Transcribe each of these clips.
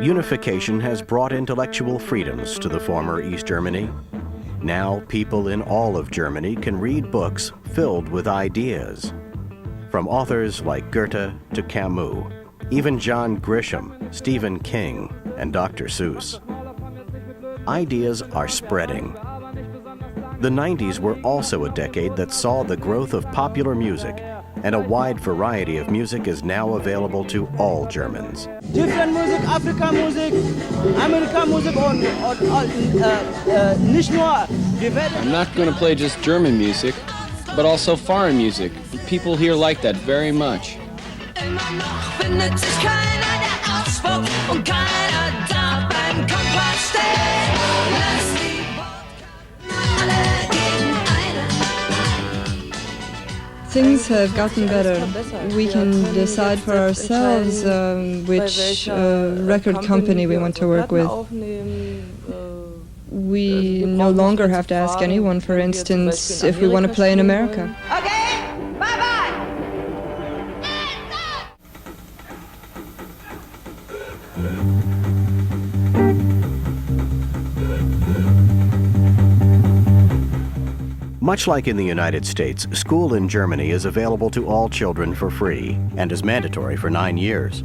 Unification has brought intellectual freedoms to the former East Germany. Now people in all of Germany can read books filled with ideas. From authors like Goethe to Camus, even John Grisham, Stephen King, and Dr. Seuss. Ideas are spreading. The 90s were also a decade that saw the growth of popular music, and a wide variety of music is now available to all Germans. Different music, African music, American music, nicht nur. I'm not going to play just German music, but also foreign music. People here like that very much. Things have gotten better. We can decide for ourselves which record company we want to work with. We no longer have to ask anyone, for instance, if we want to play in America. Okay, bye-bye! Much like in the United States, school in Germany is available to all children for free and is mandatory for 9 years.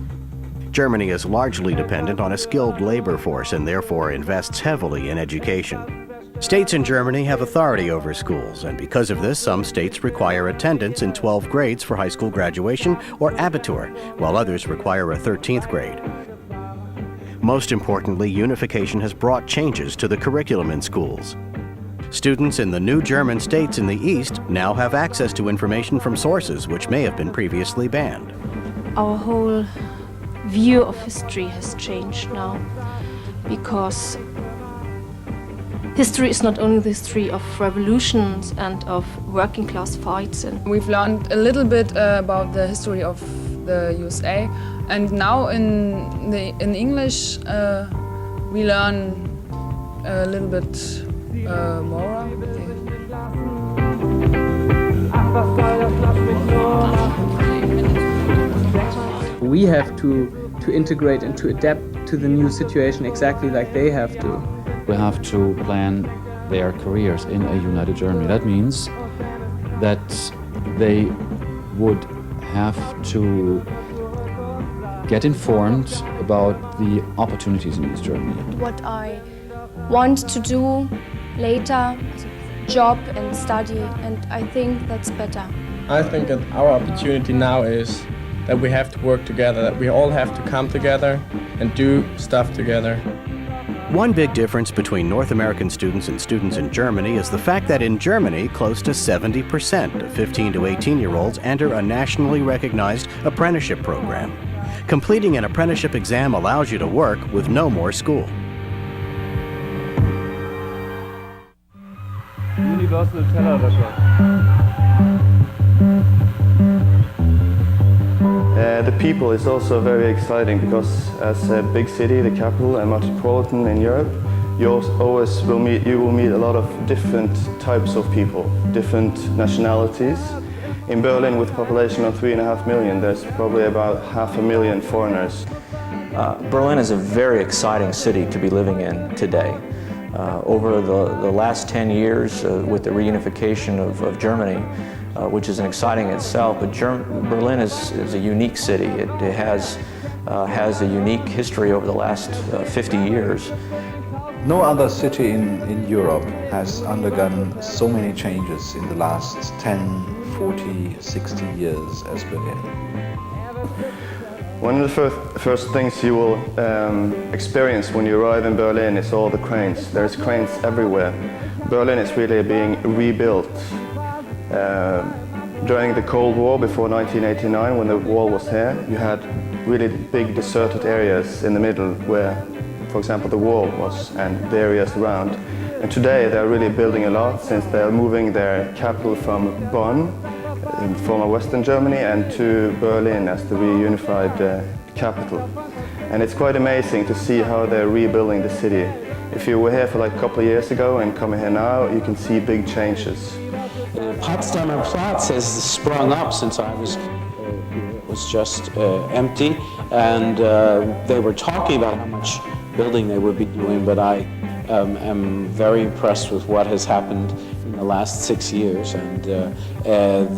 Germany is largely dependent on a skilled labor force and therefore invests heavily in education. States in Germany have authority over schools, and because of this, some states require attendance in 12 grades for high school graduation or Abitur, while others require a 13th grade. Most importantly, unification has brought changes to the curriculum in schools. Students in the new German states in the East now have access to information from sources which may have been previously banned. Our whole view of history has changed now, because history is not only the history of revolutions and of working class fights. And we've learned a little bit about the history of the USA, and now in English we learn a little bit more, I think. We have to integrate and to adapt to the new situation exactly like they have to. We have to plan their careers in a united Germany. That means that they would have to get informed about the opportunities in East Germany. What I want to do later, job and study, and I think that's better. I think that our opportunity now is that we have to work together, that we all have to come together and do stuff together. One big difference between North American students and students in Germany is the fact that in Germany, close to 70% of 15 to 18-year-olds enter a nationally recognized apprenticeship program. Completing an apprenticeship exam allows you to work with no more school. Universal Teller record. The people is also very exciting because as a big city, the capital and metropolitan in Europe, you will meet a lot of different types of people, different nationalities. In Berlin, with a population of 3.5 million, there's probably about 500,000 foreigners. Berlin is a very exciting city to be living in today. Over the last 10 years, with the reunification of Germany, which is exciting itself, but Berlin is a unique city. It has a unique history over the last 50 years. No other city in Europe has undergone so many changes in the last 10, 40, 60 years as Berlin. One of the first things you will experience when you arrive in Berlin is all the cranes. There's cranes everywhere. Berlin is really being rebuilt. During the Cold War, before 1989, when the wall was here, you had really big deserted areas in the middle where, for example, the wall was and the areas around. And today they're really building a lot since they're moving their capital from Bonn, in former Western Germany, and to Berlin as the reunified capital. And it's quite amazing to see how they're rebuilding the city. If you were here for like a couple of years ago and come here now, you can see big changes. The Potsdamer Platz has sprung up since I was was just empty, and they were talking about how much building they would be doing, but I am very impressed with what has happened in the last 6 years, and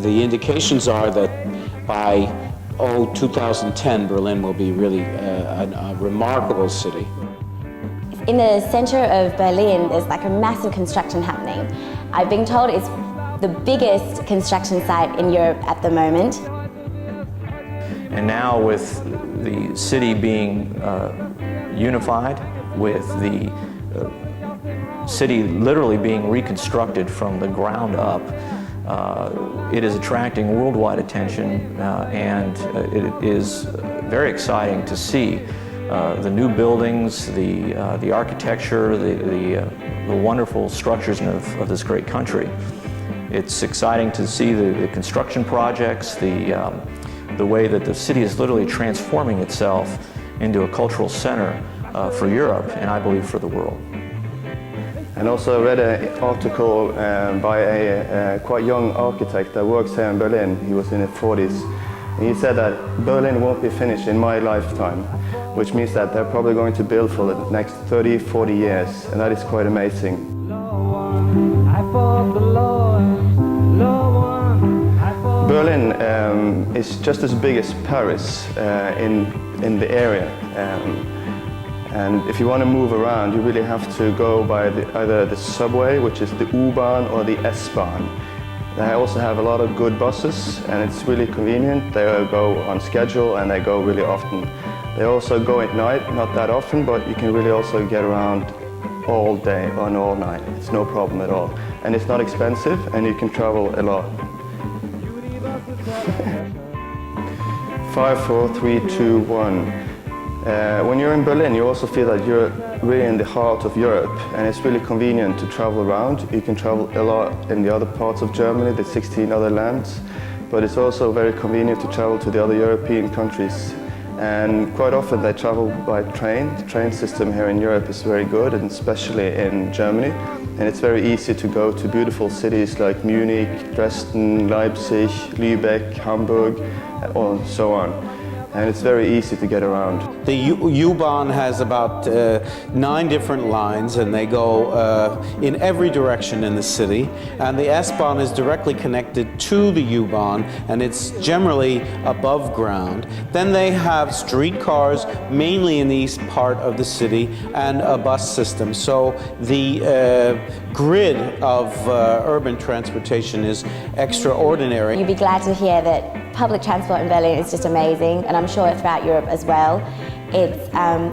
the indications are that by 2010 Berlin will be really a remarkable city. In the center of Berlin, there's like a massive construction happening. I've been told it's the biggest construction site in Europe at the moment. And now with the city being unified, with the city literally being reconstructed from the ground up, it is attracting worldwide attention, and it is very exciting to see the new buildings, the architecture, the wonderful structures of this great country. It's exciting to see the construction projects, the way that the city is literally transforming itself into a cultural center for Europe, and I believe for the world. And also I read an article by a quite young architect that works here in Berlin. He was in his 40s. And he said that Berlin won't be finished in my lifetime, which means that they're probably going to build for the next 30, 40 years, and that is quite amazing. Berlin is just as big as Paris in the area. And if you want to move around, you really have to go by either the subway, which is the U-Bahn, or the S-Bahn. They also have a lot of good buses, and it's really convenient. They go on schedule, and they go really often. They also go at night, not that often, but you can really also get around all day and all night. It's no problem at all. And it's not expensive, and you can travel a lot. 5, 4, 3, 2, 1. When you're in Berlin, you also feel that you're really in the heart of Europe, and it's really convenient to travel around. You can travel a lot in the other parts of Germany, the 16 other lands, but it's also very convenient to travel to the other European countries. And quite often they travel by train. The train system here in Europe is very good, and especially in Germany. And it's very easy to go to beautiful cities like Munich, Dresden, Leipzig, Lübeck, Hamburg, and so on. And it's very easy to get around. The U-Bahn has about 9 different lines, and they go in every direction in the city. And the S-Bahn is directly connected to the U-Bahn, and it's generally above ground. Then they have streetcars, mainly in the east part of the city, and a bus system. So the grid of urban transportation is extraordinary. You'd be glad to hear that public transport in Berlin is just amazing, and I'm sure throughout Europe as well. It's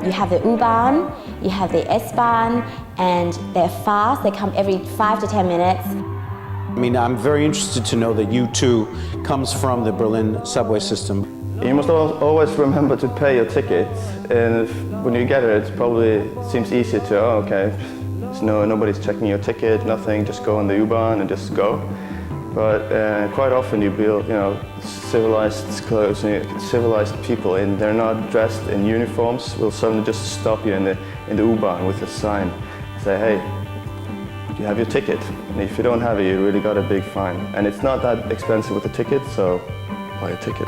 you have the U-Bahn, you have the S-Bahn, and they're fast. They come every 5 to 10 minutes. I mean, I'm very interested to know that U2 comes from the Berlin subway system. You must always remember to pay your ticket, and when you get it, it probably seems easier to, oh, okay, nobody's checking your ticket, nothing, just go on the U-Bahn and just go. But quite often you build, civilized clothes, civilized people, and they're not dressed in uniforms, will suddenly just stop you in the U-Bahn with a sign, say, hey, do you have your ticket? And if you don't have it, you really got a big fine. And it's not that expensive with a ticket, so buy a ticket.